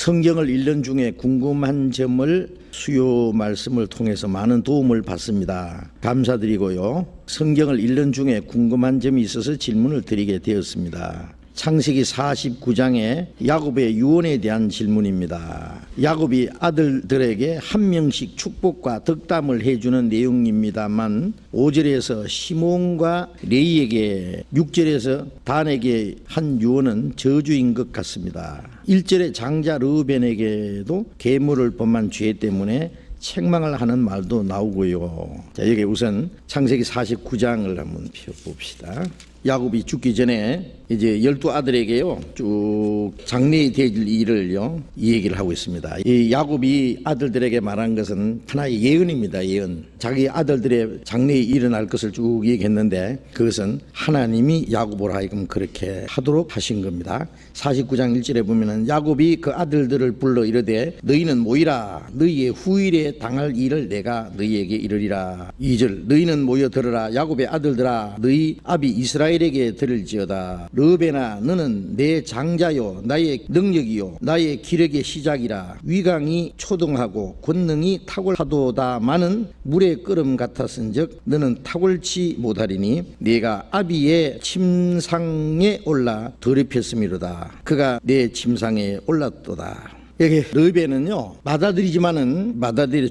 성경을 읽는 중에 궁금한 점을 수요 말씀을 통해서 많은 도움을 받습니다. 감사드리고요. 성경을 읽는 중에 궁금한 점이 있어서 질문을 드리게 되었습니다. 창세기 49장에 야곱의 유언에 대한 질문입니다. 야곱이 아들들에게 한 명씩 축복과 덕담을 해주는 내용입니다만 5절에서 시몬과 레이에게 6절에서 단에게 한 유언은 저주인 것 같습니다. 1절에 장자 르우벤에게도 계물을 범한 죄 때문에 책망을 하는 말도 나오고요. 자, 여기 우선 창세기 49장을 한번 펴봅시다. 야곱이 죽기 전에 이제 12아들에게요 쭉 장래에 될 일을요 이 얘기를 하고 있습니다. 이 야곱이 아들들에게 말한 것은 하나의 예언입니다. 예언. 자기 아들들의 장래에 일어날 것을 쭉 얘기했는데 그것은 하나님이 야곱으로 하여금 그렇게 하도록 하신 겁니다. 49장 1절에 보면은 야곱이 그 아들들을 불러 이르되 너희는 모이라. 너희의 후일에 당할 일을 내가 너희에게 이르리라. 2절 너희는 모여 들으라. 야곱의 아들들아 너희 아비 이스라엘에게 들을지어다. 르벤아 너는 내 장자요 나의 능력이요 나의 기력의 시작이라. 위강이 초등하고 권능이 탁월하도다마는 물의 끓음 같았은즉 너는 탁월치 못하리니 네가 아비의 침상에 올라 더럽혔음이로다. 그가 내 침상에 올랐도다. 여기 르벤은요 맏아들이지만은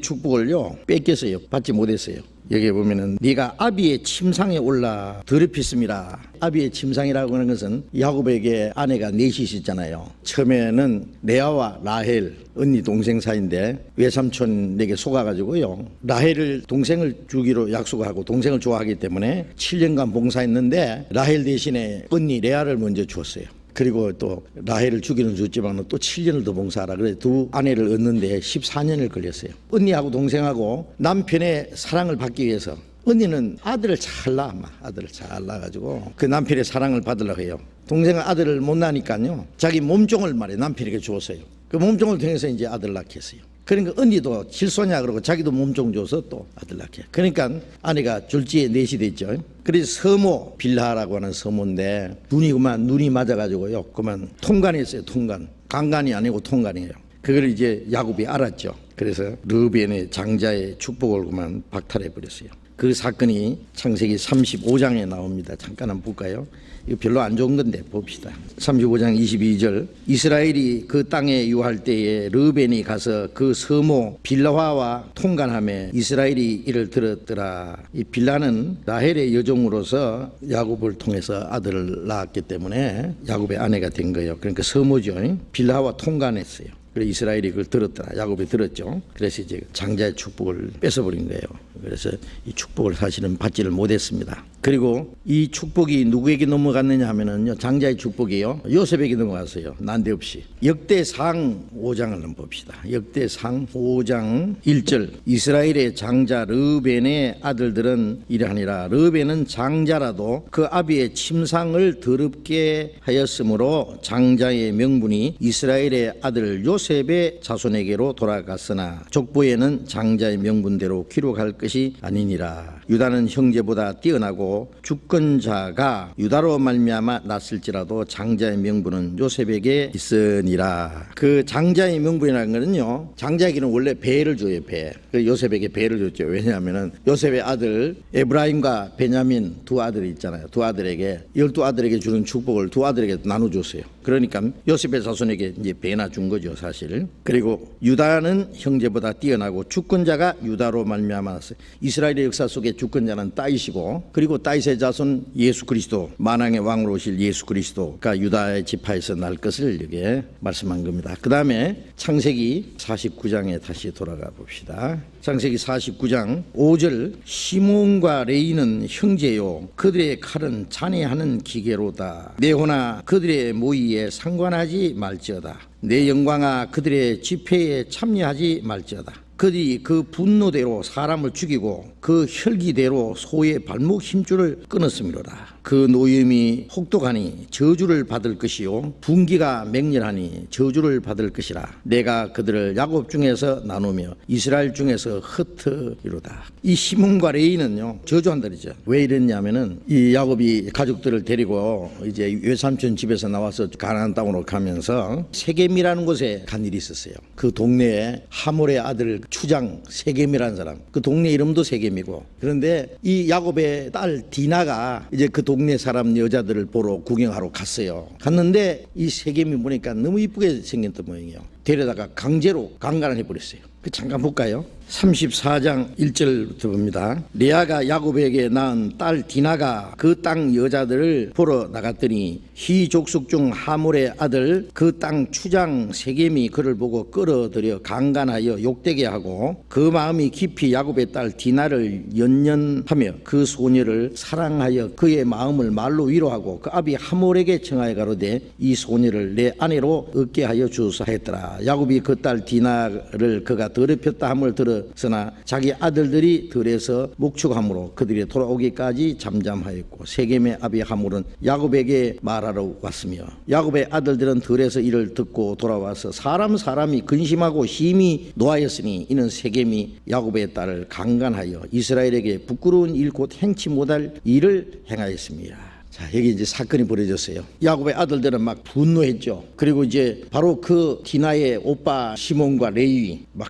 축복을요 뺏겼어요. 받지 못했어요. 여기 보면은 네가 아비의 침상에 올라 더럽혔음이라. 아비의 침상이라고 하는 것은 야곱에게 아내가 넷이 있었잖아요. 처음에는 레아와 라헬 언니 동생 사이인데 외삼촌에게 속아가지고요 라헬을 동생을 주기로 약속하고 동생을 좋아하기 때문에 7년간 봉사했는데 라헬 대신에 언니 레아를 먼저 주었어요. 그리고 또 라헬을 주기는 줬지만 또 7년을 더 봉사하라. 그래서 두 아내를 얻는데 14년을 걸렸어요. 언니하고 동생하고 남편의 사랑을 받기 위해서 언니는 아들을 잘 낳아가지고 그 남편의 사랑을 받으려고 해요. 동생은 아들을 못 낳으니까요 자기 몸종을 말해 남편에게 주었어요. 그 몸종을 통해서 이제 아들 낳게 했어요. 그러니까 언니도 질소냐 그러고 자기도 몸종 줘서 또 아들 낳게. 그러니까 아내가 졸지에 넷이 됐죠. 그래서 서모 빌하라고 하는 서모인데 눈이 맞아가지고요 그만 통간했어요. 통간. 강간이 아니고 통간이에요. 그걸 이제 야곱이 알았죠. 그래서 르벤의 장자의 축복을 그만 박탈해 버렸어요. 그 사건이 창세기 35장에 나옵니다. 잠깐 한번 볼까요? 이거 별로 안 좋은 건데 봅시다. 35장 22절 이스라엘이 그 땅에 유할 때에 르벤이 가서 그 서모 빌하와 통간하며 이스라엘이 이를 들었더라. 이 빌하는 라헬의 여종으로서 야곱을 통해서 아들을 낳았기 때문에 야곱의 아내가 된 거예요. 그러니까 서모죠. 빌하와 통간했어요. 그래서 이스라엘이 그걸 들었더라. 야곱이 들었죠. 그래서 이제 장자의 축복을 뺏어버린 거예요. 그래서 이 축복을 사실은 받지를 못했습니다. 그리고 이 축복이 누구에게 넘어갔느냐 하면은요 장자의 축복이요 요셉에게 넘어갔어요. 난데없이. 역대상 5장을 한번 봅시다. 역대상 5장 1절 이스라엘의 장자 르벤의 아들들은 이러하니라. 르벤은 장자라도 그 아비의 침상을 더럽게 하였으므로 장자의 명분이 이스라엘의 아들 요셉의 자손에게로 돌아갔으나 족보에는 장자의 명분대로 기록할 것이 아니니라. 유다는 형제보다 뛰어나고 주권자가 유다로 말미암아 났을지라도 장자의 명분은 요셉에게 있으니라. 그 장자의 명분이라는 거는요 장자에게는 원래 배를 줘요. 배. 그 요셉에게 배를 줬죠. 왜냐하면은 요셉의 아들 에브라임과 베냐민 두 아들이 있잖아요. 두 아들에게 12아들에게 주는 축복을 두 아들에게 나눠줬어요. 그러니까 요셉의 자손에게 이제 배나 준 거죠 사실. 그리고 유다는 형제보다 뛰어나고 주권자가 유다로 말미암아 났어요. 이스라엘의 역사 속에 주권자는 다윗이고 그리고 다윗의 자손 예수 그리스도 만왕의 왕으로 오실 예수 그리스도가 유다의 지파에서 날 것을 여기에 말씀한 겁니다. 그 다음에 창세기 49장에 다시 돌아가 봅시다. 창세기 49장 5절 시몬과 레이는 형제요 그들의 칼은 잔해하는 기계로다. 내호나 그들의 모의에 상관하지 말지어다. 내 영광아 그들의 집회에 참여하지 말지어다. 그들이 그 분노대로 사람을 죽이고 그 혈기대로 소의 발목 힘줄을 끊었음이로다. 그 노염이 혹독하니 저주를 받을 것이요 분기가 맹렬하니 저주를 받을 것이라. 내가 그들을 야곱 중에서 나누며 이스라엘 중에서 흩으리로다. 이 시몬과 레위는요 저주한다 그러죠. 왜 이랬냐면은 이 야곱이 가족들을 데리고 이제 외삼촌 집에서 나와서 가나안 땅으로 가면서 세겜이라는 곳에 간 일이 있었어요. 그 동네에 하몰의 아들 추장 세겜이라는 사람, 그 동네 이름도 세겜이고. 그런데 이 야곱의 딸 디나가 이제 그 동네 사람 여자들을 보러 구경하러 갔어요. 갔는데 이 세겜이 보니까 너무 이쁘게 생겼던 모양이에요. 데려다가 강제로 강간을 해버렸어요. 잠깐 볼까요? 34장 1절부터 봅니다. 레아가 야곱에게 낳은 딸 디나가 그 땅 여자들을 보러 나갔더니 희 족속 중 하몰의 아들 그 땅 추장 세겜이 그를 보고 끌어들여 강간하여 욕되게 하고 그 마음이 깊이 야곱의 딸 디나를 연연하며 그 소녀를 사랑하여 그의 마음을 말로 위로하고 그 아비 하몰에게 청하여 가로되 이 소녀를 내 아내로 얻게 하여 주소서 하였더라. 야곱이 그 딸 디나를 그가 더럽혔다 함을 들었으나 자기 아들들이 들에서 목축함으로 그들이 돌아오기까지 잠잠하였고 세겜의 아비 하몰은 야곱에게 말하러 왔으며 야곱의 아들들은 들에서 이를 듣고 돌아와서 사람이 근심하고 힘이 노하였으니 이는 세겜이 야곱의 딸을 강간하여 이스라엘에게 부끄러운 일 곧 행치 못할 일을 행하였습니다. 자, 여기 이제 사건이 벌어졌어요. 야곱의 아들들은 막 분노했죠. 그리고 이제 바로 그 디나의 오빠 시몬과 레위 막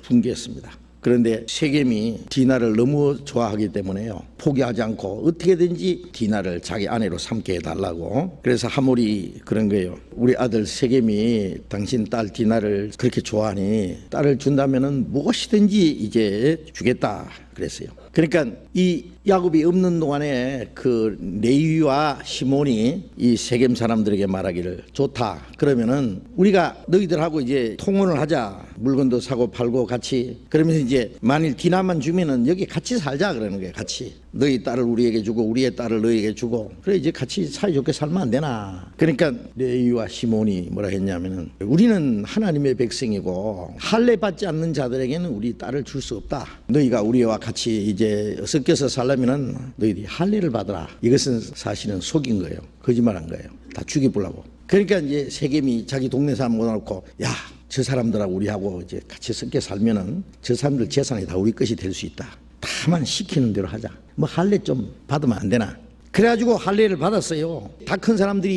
분개했습니다. 그런데 세겜이 디나를 너무 좋아하기 때문에요 포기하지 않고 어떻게든지 디나를 자기 아내로 삼게 해달라고. 그래서 하몰이 그런 거예요. 우리 아들 세겜이 당신 딸 디나를 그렇게 좋아하니 딸을 준다면은 무엇이든지 이제 주겠다 그랬어요. 그러니까 이 야곱이 없는 동안에 그 레위와 시몬이 이 세겜 사람들에게 말하기를 좋다. 그러면은 우리가 너희들하고 이제 통혼을 하자. 물건도 사고 팔고 같이. 그러면서 이제 만일 디나만 주면은 여기 같이 살자 그러는 거예요. 같이. 너희 딸을 우리에게 주고 우리의 딸을 너희에게 주고 그래 이제 같이 사이좋게 살면 안 되나. 그러니까 레위와 시몬이 뭐라 했냐면은 우리는 하나님의 백성이고 할례 받지 않는 자들에게는 우리 딸을 줄 수 없다. 너희가 우리와 같이 이제 섞여서 살려면은 너희들이 할례를 받아라. 이것은 사실은 속인 거예요. 거짓말한 거예요. 다 죽여보려고. 그러니까 이제 세겜이 자기 동네 사람 모아놓고 야, 저 사람들하고 우리하고 이제 같이 섞여 살면은 저 사람들 재산이 다 우리 것이 될 수 있다. 다만 시키는 대로 하자. 뭐 할례 좀 받으면 안 되나? 그래가지고 할례를 받았어요. 다 큰 사람들이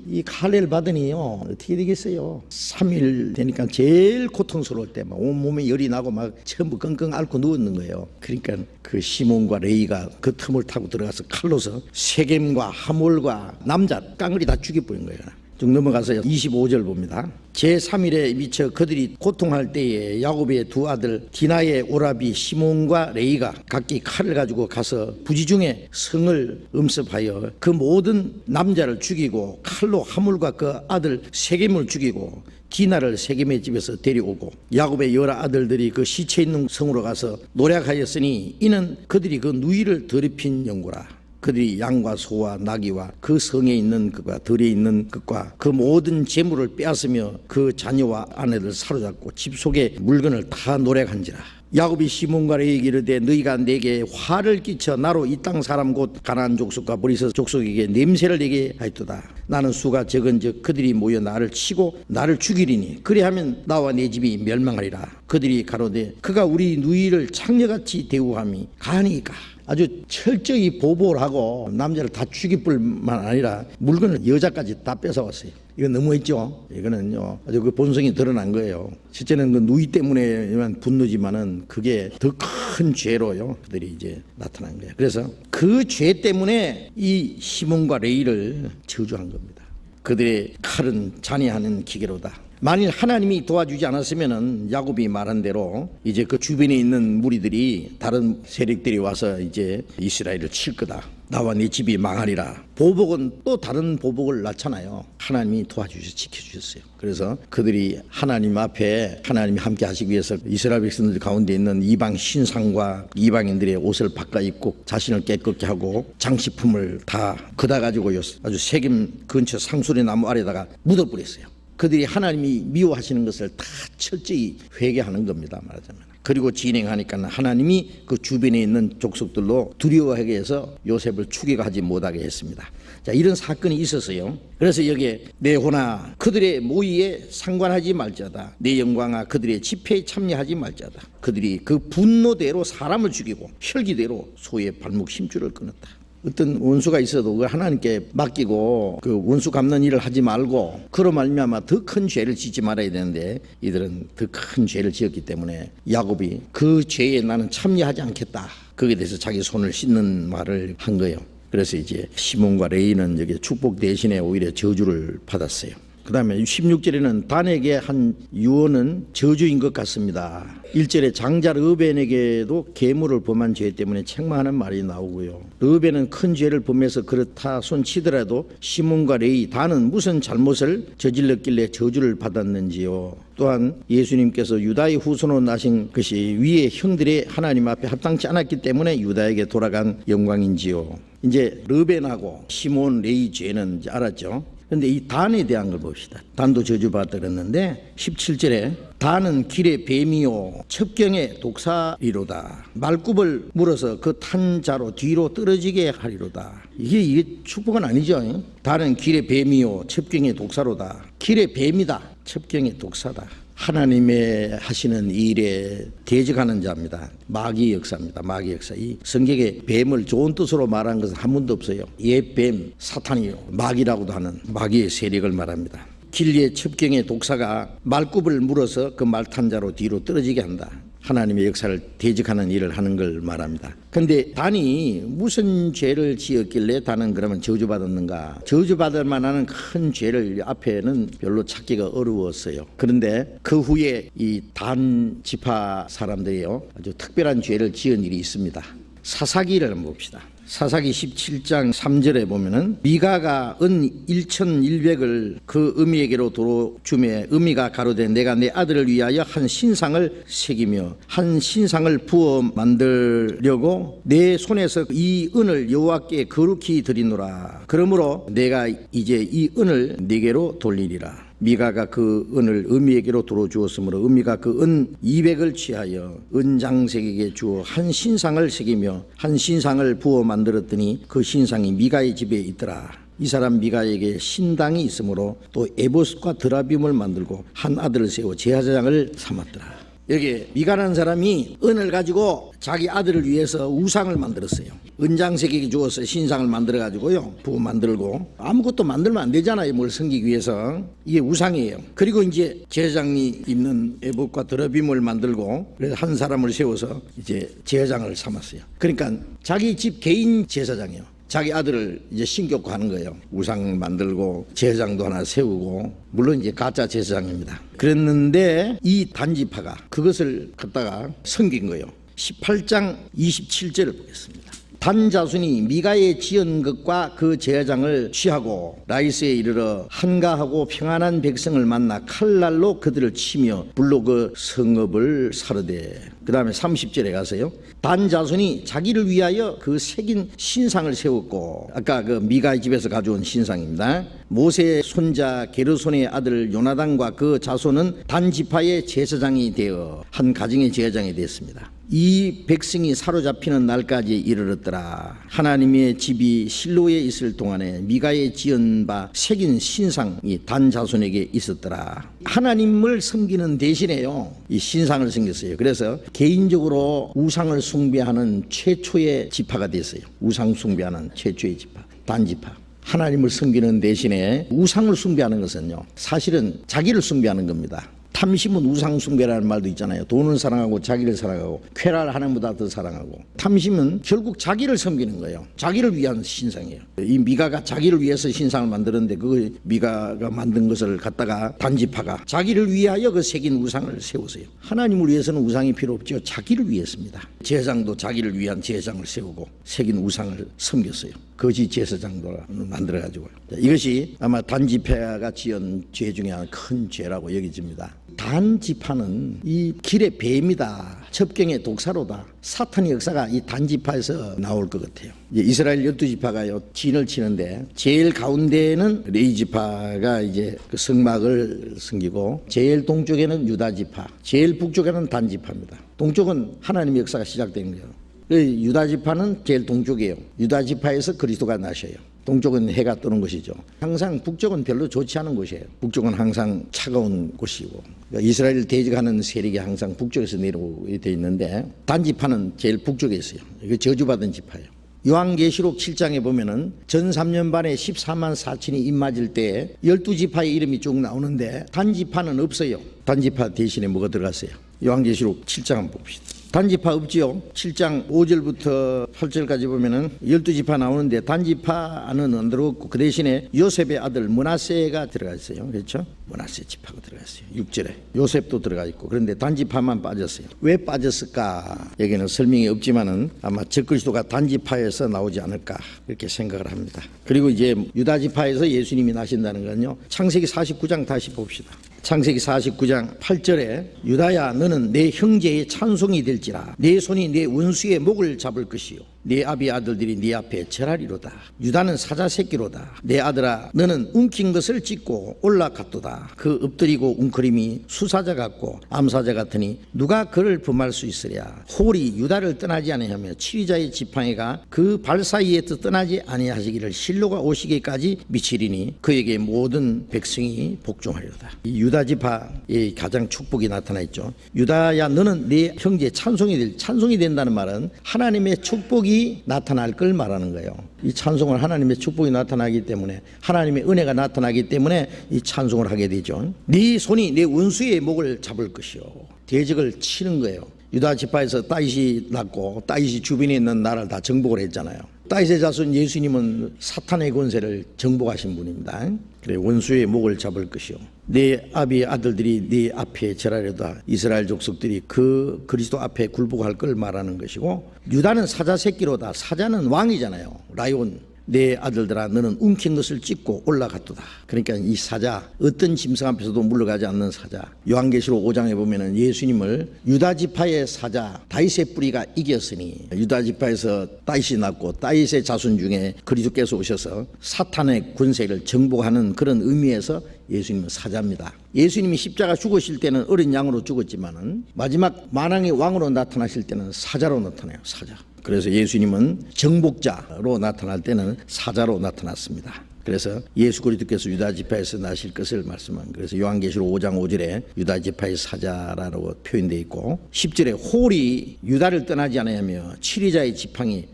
이 할례를 받으니요 어떻게 되겠어요? 3일 되니까 제일 고통스러울 때 막 온몸에 열이 나고 막 전부 끙끙 앓고 누웠는 거예요. 그러니까 그 시몬과 레위가 그 틈을 타고 들어가서 칼로서 세겜과 하몰과 남자 깡그리 다 죽여버린 거예요. 쭉 넘어가서 25절 봅니다. 제3일에 미쳐 그들이 고통할 때에 야곱의 두 아들 디나의 오라비 시몬과 레위가 각기 칼을 가지고 가서 부지 중에 성을 음습하여 그 모든 남자를 죽이고 칼로 하물과 그 아들 세겜을 죽이고 디나를 세겜의 집에서 데려오고 야곱의 여러 아들들이 그 시체 있는 성으로 가서 노략하였으니 이는 그들이 그 누이를 더럽힌 연고라. 그들이 양과 소와 나귀와 그 성에 있는 것과 들에 있는 것과 그 모든 재물을 빼앗으며 그 자녀와 아내를 사로잡고 집 속에 물건을 다 노략한지라. 야곱이 시몬과 레위에게 이르되 너희가 내게 화를 끼쳐 나로 이 땅 사람 곧 가나안 족속과 브리스 족속에게 냄새를 내게 하였도다. 나는 수가 적은즉 그들이 모여 나를 치고 나를 죽이리니 그리하면 나와 내 집이 멸망하리라. 그들이 가로되 그가 우리 누이를 창녀같이 대우함이 가하니까. 아주 철저히 보복을 하고 남자를 다 죽일 뿐만 아니라 물건을 여자까지 다 뺏어왔어요. 이건 너무했죠. 이거는요 아주 그 본성이 드러난 거예요. 실제는 그 누이 때문에만 분노지만은 그게 더 큰 죄로요 그들이 이제 나타난 거예요. 그래서 그 죄 때문에 이 시몬과 레위를 저주한 겁니다. 그들의 칼은 잔해하는 기계로다. 만일 하나님이 도와주지 않았으면은 야곱이 말한 대로 이제 그 주변에 있는 무리들이 다른 세력들이 와서 이제 이스라엘을 칠 거다. 나와 네 집이 망하리라. 보복은 또 다른 보복을 낳잖아요. 하나님이 도와주셔서 지켜주셨어요. 그래서 그들이 하나님 앞에 하나님이 함께 하시기 위해서 이스라엘 백성들 가운데 있는 이방 신상과 이방인들의 옷을 바꿔 입고 자신을 깨끗게 하고 장식품을 다 걷어 가지고요 아주 세겜 근처 상수리 나무 아래다가 묻어버렸어요. 그들이 하나님이 미워하시는 것을 다 철저히 회개하는 겁니다. 말하자면 그리고 진행하니까 하나님이 그 주변에 있는 족속들로 두려워하게 해서 요셉을 추격하지 못하게 했습니다. 자, 이런 사건이 있었어요. 그래서 여기에 내 호나 그들의 모의에 상관하지 말자다. 내 영광아 그들의 집회에 참여하지 말자다. 그들이 그 분노대로 사람을 죽이고 혈기대로 소의 발목 심줄을 끊었다. 어떤 원수가 있어도 그 하나님께 맡기고 그 원수 갚는 일을 하지 말고 그로 말미암아 더 큰 죄를 짓지 말아야 되는데 이들은 더 큰 죄를 지었기 때문에 야곱이 그 죄에 나는 참여하지 않겠다. 거기에 대해서 자기 손을 씻는 말을 한 거예요. 그래서 이제 시몬과 레이는 여기 축복 대신에 오히려 저주를 받았어요. 그 다음에 16절에는 단에게 한 유언은 저주인 것 같습니다. 1절에 장자 르벤에게도 계물을 범한 죄 때문에 책망하는 말이 나오고요. 르벤은 큰 죄를 범해서 그렇다 손치더라도 시몬과 레이 단은 무슨 잘못을 저질렀길래 저주를 받았는지요. 또한 예수님께서 유다의 후손으로 나신 것이 위의 형들의 하나님 앞에 합당치 않았기 때문에 유다에게 돌아간 영광인지요. 이제 르벤하고 시몬 레이 죄는 이제 알았죠. 그런데 이 단에 대한 걸 봅시다. 단도 저주받았다 그랬는데 17절에 단은 길의 뱀이요 첩경의 독사리로다. 말굽을 물어서 그 탄자로 뒤로 떨어지게 하리로다. 이게 축복은 아니죠. 단은 길의 뱀이요 첩경의 독사로다. 길의 뱀이다. 첩경의 독사다. 하나님의 하시는 일에 대적하는 자입니다. 마귀의 역사입니다. 마귀의 역사. 이 성경에 뱀을 좋은 뜻으로 말한 것은 한 번도 없어요. 옛뱀, 사탄이요 마귀라고도 하는 마귀의 세력을 말합니다. 길리의 첩경의 독사가 말굽을 물어서 그 말탄자로 뒤로 떨어지게 한다. 하나님의 역사를 대적하는 일을 하는 걸 말합니다. 그런데 단이 무슨 죄를 지었길래 단은 그러면 저주받았는가? 저주받을 만한 큰 죄를 앞에는 별로 찾기가 어려웠어요. 그런데 그 후에 이 단 지파 사람들이요 아주 특별한 죄를 지은 일이 있습니다. 사사기를 한번 봅시다. 사사기 17장 3절에 보면은 미가가 은 1,100을 그 음이에게로 도로 주매 음이가 가로되 내가 내 아들을 위하여 한 신상을 새기며 한 신상을 부어 만들려고 내 손에서 이 은을 여호와께 거룩히 드리노라. 그러므로 내가 이제 이 은을 네게로 돌리리라. 미가가 그 은을 음이에게로 도로 주었으므로 음이가 그 은 200을 취하여 은장색에게 주어 한 신상을 새기며 한 신상을 부어 만들었더니 그 신상이 미가의 집에 있더라. 이 사람 미가에게 신당이 있으므로 또 에봇과 드라빔을 만들고 한 아들을 세워 제사장을 삼았더라. 여기 미가라는 사람이 은을 가지고 자기 아들을 위해서 우상을 만들었어요. 은장색에게 주어서 신상을 만들어가지고요 부어 만들고 아무것도 만들면 안 되잖아요. 뭘 섬기기 위해서. 이게 우상이에요. 그리고 이제 제사장이 입는 에봇과 드라빔을 만들고 그래서 한 사람을 세워서 이제 제사장을 삼았어요. 그러니까 자기 집 개인 제사장이에요. 자기 아들을 이제 신격화하는 거예요. 우상 만들고 제사장도 하나 세우고 물론 이제 가짜 제사장입니다. 그랬는데 이 단지파가 그것을 갖다가 섬긴 거예요. 18장 27절을 보겠습니다. 단 자손이 미가의 지은 것과 그 제사장을 취하고 라이스에 이르러 한가하고 평안한 백성을 만나 칼날로 그들을 치며 불로 그 성읍을 사르되. 그 다음에 30절에 가서요. 단 자손이 자기를 위하여 그 새긴 신상을 세웠고 아까 그 미가의 집에서 가져온 신상입니다. 모세의 손자 게르손의 아들 요나단과 그 자손은 단 지파의 제사장이 되어 한 가정의 제사장이 되었습니다. 이 백성이 사로잡히는 날까지 이르렀더라. 하나님의 집이 실로에 있을 동안에 미가의 지은 바 새긴 신상이 단 자손에게 있었더라. 하나님을 섬기는 대신에요 이 신상을 섬겼어요. 그래서 개인적으로 우상을 숭배하는 최초의 지파가 됐어요. 우상 숭배하는 최초의 지파 단 지파. 하나님을 섬기는 대신에 우상을 숭배하는 것은요 사실은 자기를 숭배하는 겁니다. 탐심은 우상 숭배라는 말도 있잖아요. 돈을 사랑하고 자기를 사랑하고 쾌락을 하나님보다 더 사랑하고. 탐심은 결국 자기를 섬기는 거예요. 자기를 위한 신상이에요. 이 미가가 자기를 위해서 신상을 만드는데 그 미가가 만든 것을 갖다가 단지파가 자기를 위하여 그 새긴 우상을 세우세요. 하나님을 위해서는 우상이 필요 없죠. 자기를 위해서입니다. 제사장도 자기를 위한 제사장을 세우고 새긴 우상을 섬겼어요. 거짓 제사장도 만들어가지고. 이것이 아마 단지파가 지은 죄 중에 하나 큰 죄라고 여겨집니다. 단 지파는 이 길의 뱀이다. 첩경의 독사로다. 사탄의 역사가 이 단지파에서 나올 것 같아요. 이스라엘 12지파가요 진을 치는데 제일 가운데는 레위 지파가 이제 그 성막을 섬기고 제일 동쪽에는 유다 지파, 제일 북쪽에는 단 지파입니다. 동쪽은 하나님의 역사가 시작된 거예요. 유다 지파는 제일 동쪽이에요. 유다 지파에서 그리스도가 나셔요. 동쪽은 해가 뜨는 곳이죠. 항상 북쪽은 별로 좋지 않은 곳이에요. 북쪽은 항상 차가운 곳이고 그러니까 이스라엘 대적하는 세력이 항상 북쪽에서 내려오게 돼 있는데 단지파는 제일 북쪽에 있어요. 이게 저주받은 지파예요. 요한계시록 7장에 보면은 전 3년 반에 14만 4천이 입 맞을 때 12지파의 이름이 쭉 나오는데 단지파는 없어요. 단지파 대신에 뭐가 들어갔어요? 요한계시록 7장 한번 봅시다. 단지파 없지요. 7장 5절부터 8절까지 보면은 12지파 나오는데 단지파는 안 들어갔고 그 대신에 요셉의 아들 므낫세가 들어가 있어요. 그렇죠? 므낫세 지파가 들어가 있어요. 6절에 요셉도 들어가 있고 그런데 단지파만 빠졌어요. 왜 빠졌을까? 여기는 설명이 없지만은 아마 적그리스도가 단지파에서 나오지 않을까 그렇게 생각을 합니다. 그리고 이제 유다지파에서 예수님이 나신다는 건요. 창세기 49장 다시 봅시다. 창세기 49장 8절에 유다야 너는 내 형제의 찬송이 될지라 내 손이 내 원수의 목을 잡을 것이요 네 아비 아들들이 네 앞에 절하리로다. 유다는 사자 새끼로다. 내 아들아 너는 움킨 것을 찢고 올라갔도다. 그 엎드리고 웅크림이 수사자 같고 암사자 같으니 누가 그를 범할 수 있으랴. 홀이 유다를 떠나지 아니하며 치리자의 지팡이가 그 발 사이에서 떠나지 아니하시기를 실로가 오시기까지 미치리니 그에게 모든 백성이 복종하리로다. 이 유다 지파의 가장 축복이 나타나 있죠. 유다야 너는 네 형제 찬송이 된다는 말은 하나님의 축복이 나타날 걸 말하는 거예요. 이 찬송은 하나님의 축복이 나타나기 때문에 하나님의 은혜가 나타나기 때문에 이 찬송을 하게 되죠. 네 손이 내 원수의 목을 잡을 것이요. 대적을 치는 거예요. 유다 지파에서 다윗이 났고 다윗이 주변에 있는 나라를 다 정복을 했잖아요. 다윗의 자손 예수님은 사탄의 권세를 정복하신 분입니다. 그래 원수의 목을 잡을 것이요 네 아비 아들들이 네 앞에 절하려다. 이스라엘 족속들이 그 그리스도 앞에 굴복할 걸 말하는 것이고 유다는 사자 새끼로다. 사자는 왕이잖아요. 라이온. 내 아들들아 너는 움킨 것을 찢고 올라갔도다. 그러니까 이 사자 어떤 짐승 앞에서도 물러가지 않는 사자. 요한계시록 5장에 보면은 예수님을 유다 지파의 사자 다윗의 뿌리가 이겼으니 유다 지파에서 다윗이 났고 다윗의 자손 중에 그리스도께서 오셔서 사탄의 권세를 정복하는 그런 의미에서 예수님은 사자입니다. 예수님이 십자가 죽으실 때는 어린 양으로 죽었지만은 마지막 만왕의 왕으로 나타나실 때는 사자로 나타나요. 사자. 그래서 예수님은 정복자로 나타날 때는 사자로 나타났습니다. 그래서 예수 그리스도께서 유다 지파에서 나실 것을 말씀한. 그래서 요한계시록 5장 5절에 유다 지파의 사자라고 표현되어 있고 10절에 홀이 유다를 떠나지 않으며 치리자의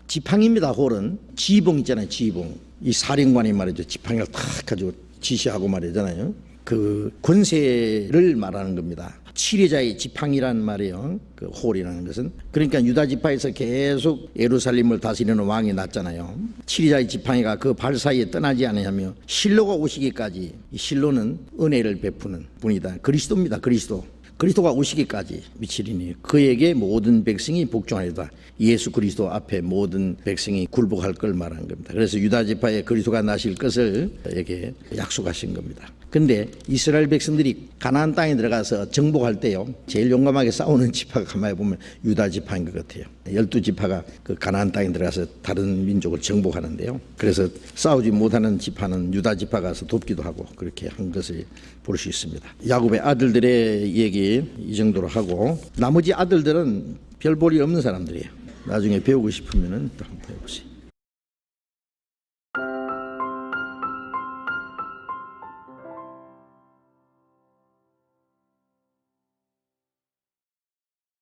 지팡이입니다. 홀은 지붕 있잖아요. 지붕. 이 사령관이 말이죠. 지팡이를 탁 가지고 지시하고 말이잖아요. 그 권세를 말하는 겁니다. 치리자의 지팡이란 말이에요. 그 홀이라는 것은. 그러니까 유다 지파에서 계속 예루살렘을 다스리는 왕이 났잖아요. 치리자의 지팡이가 그 발 사이에 떠나지 아니하며 실로가 오시기까지. 이 실로는 은혜를 베푸는 분이다. 그리스도입니다. 그리스도가 오시기까지 미치리니 그에게 모든 백성이 복종하리다. 예수 그리스도 앞에 모든 백성이 굴복할 걸 말하는 겁니다. 그래서 유다 지파에 그리스도가 나실 것을 이렇게 약속하신 겁니다. 근데 이스라엘 백성들이 가나안 땅에 들어가서 정복할 때요 제일 용감하게 싸우는 지파가 가만히 보면 유다 지파인 것 같아요. 12지파가 그 가나안 땅에 들어가서 다른 민족을 정복하는데요. 그래서 싸우지 못하는 지파는 유다 지파가 가서 돕기도 하고 그렇게 한 것을 볼 수 있습니다. 야곱의 아들들의 얘기 이 정도로 하고 나머지 아들들은 별 볼이 없는 사람들이에요. 나중에 배우고 싶으면 또 한번 배워보세요.